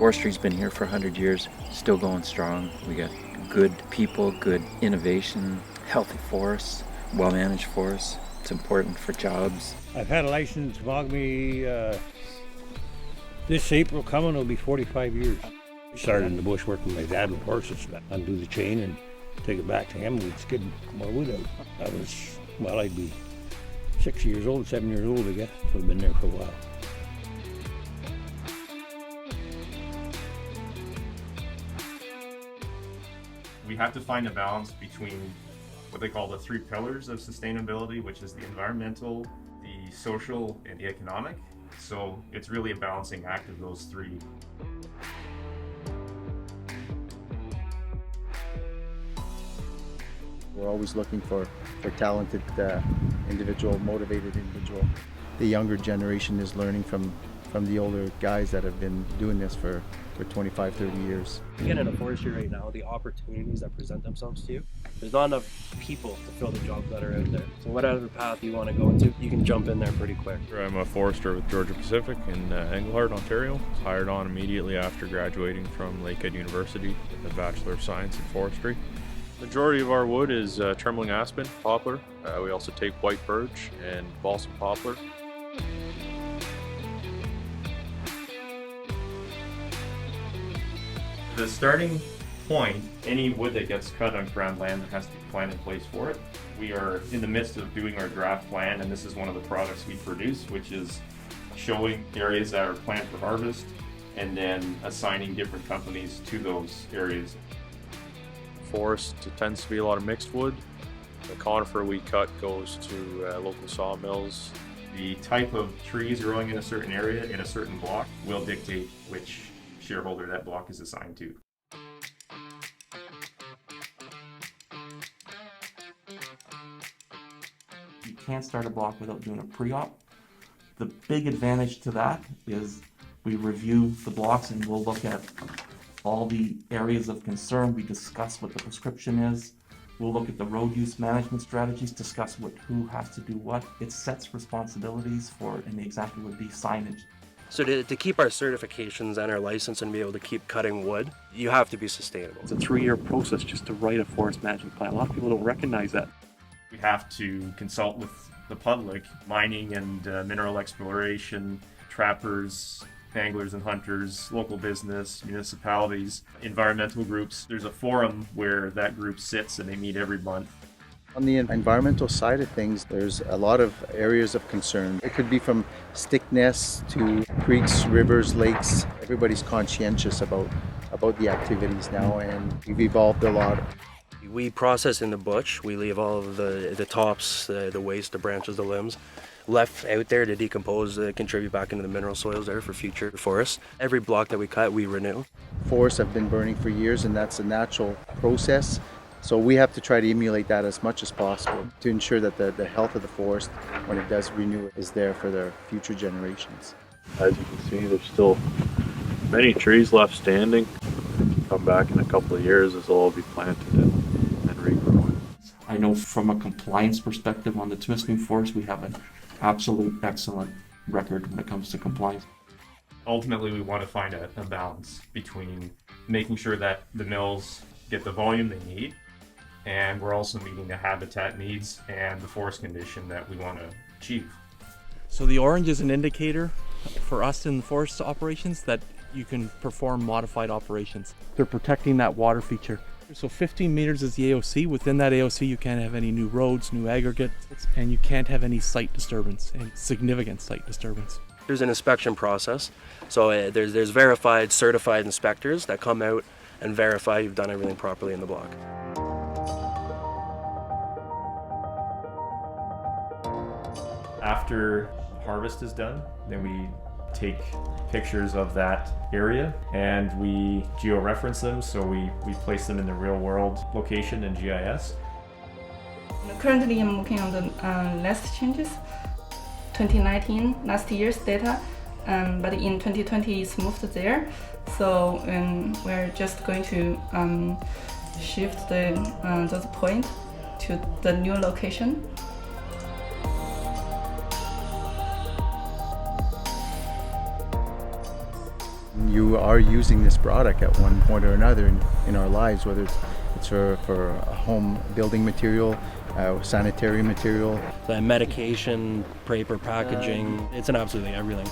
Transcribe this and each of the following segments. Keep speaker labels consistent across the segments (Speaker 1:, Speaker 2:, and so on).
Speaker 1: Forestry's been here for 100 years, still going strong. We got good people, good innovation, healthy forests, well-managed forests. It's important for jobs.
Speaker 2: I've had a license monogamy this April coming, it'll be 45 years. Started in the bush working with my dad with horses, undo the chain and take it back to him and we'd skid more wood out. I was, well, I'd be 6 years old, 7 years old, I guess, so I've been there for a while.
Speaker 3: We have to find a balance between what they call the three pillars of sustainability, which is the environmental, the social, and the economic. So it's really a balancing act of those three.
Speaker 4: We're always looking for talented individual, motivated individual. The younger generation is learning from the older guys that have been doing this for 25, 30 years.
Speaker 5: Again, in a forestry right now, the opportunities that present themselves to you, there's not enough people to fill the jobs that are out there. So whatever path you want to go into, you can jump in there pretty quick.
Speaker 6: I'm a forester with Georgia Pacific in Englehart, Ontario. I was hired on immediately after graduating from Lakehead University with a Bachelor of Science in Forestry. Majority of our wood is trembling aspen, poplar. We also take white birch and balsam poplar.
Speaker 3: The starting point, any wood that gets cut on Crown land, there has to be a plan in place for it. We are in the midst of doing our draft plan, and this is one of the products we produce, which is showing areas that are planned for harvest and then assigning different companies to those areas.
Speaker 6: Forest, it tends to be a lot of mixed wood. The conifer we cut goes to local sawmills.
Speaker 3: The type of trees growing in a certain area in a certain block will dictate which shareholder that block is assigned to.
Speaker 7: You can't start a block without doing a pre-op. The big advantage to that is we review the blocks and we'll look at all the areas of concern. We discuss what the prescription is. We'll look at the road use management strategies, discuss who has to do what. It sets responsibilities for, and the example would be signage.
Speaker 5: So to keep our certifications and our license and be able to keep cutting wood, you have to be sustainable.
Speaker 7: It's a 3-year process just to write a forest management plan. A lot of people don't recognize that.
Speaker 3: We have to consult with the public, mining and mineral exploration, trappers, anglers and hunters, local business, municipalities, environmental groups. There's a forum where that group sits and they meet every month.
Speaker 4: On the environmental side of things, there's a lot of areas of concern. It could be from stick nests to creeks, rivers, lakes. Everybody's conscientious about the activities now, and we've evolved a lot.
Speaker 5: We process in the bush. We leave all of the tops, the waste, the branches, the limbs left out there to decompose, contribute back into the mineral soils there for future forests. Every block that we cut, we renew.
Speaker 4: Forests have been burning for years, and that's a natural process. So we have to try to emulate that as much as possible to ensure that the health of the forest, when it does renew, is there for their future generations.
Speaker 6: As you can see, there's still many trees left standing. Come back in a couple of years, this will all be planted and regrown.
Speaker 7: I know from a compliance perspective on the Temiskaming Forest, we have an absolute excellent record when it comes to compliance.
Speaker 3: Ultimately, we want to find a balance between making sure that the mills get the volume they need, and we're also meeting the habitat needs and the forest condition that we want to achieve.
Speaker 8: So the orange is an indicator for us in the forest operations that you can perform modified operations. They're protecting that water feature. So 15 meters is the AOC. Within that AOC, you can't have any new roads, new aggregates, and you can't have any site disturbance, any significant site disturbance.
Speaker 5: There's an inspection process. So there's verified, certified inspectors that come out and verify you've done everything properly in the block.
Speaker 3: After harvest is done, then we take pictures of that area and we georeference them, so we place them in the real world location in GIS.
Speaker 9: Currently I'm working on the last changes, 2019, last year's data, but in 2020 it's moved there. So we're just going to shift those points to the new location.
Speaker 4: you are using this product at one point or another in our lives, whether it's for a home building material, sanitary material.
Speaker 5: The medication, paper packaging, it's in absolutely everything.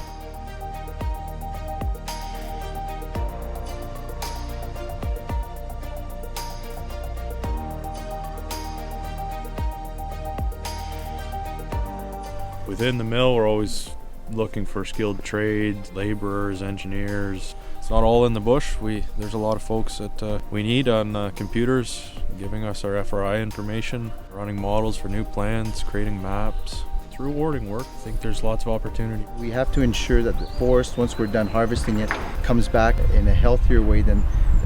Speaker 6: Within the mill, we're always looking for skilled trades, laborers, engineers. It's not all in the bush. There's a lot of folks that we need on computers, giving us our FRI information, running models for new plans, creating maps. It's rewarding work. I think there's lots of opportunity.
Speaker 4: We have to ensure that the forest, once we're done harvesting it, comes back in a healthier way than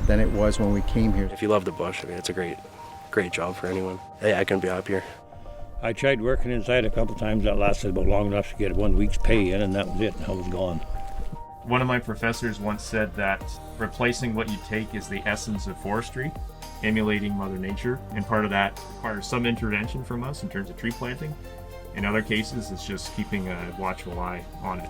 Speaker 4: it was when we came here.
Speaker 5: If you love the bush, I mean, it's a great job for anyone. Hey, I couldn't be happier.
Speaker 2: I tried working inside a couple times. That lasted about long enough to get 1 week's pay in, and that was it. I was gone.
Speaker 3: One of my professors once said that replacing what you take is the essence of forestry, emulating Mother Nature, and part of that requires some intervention from us in terms of tree planting. In other cases, it's just keeping a watchful eye on it.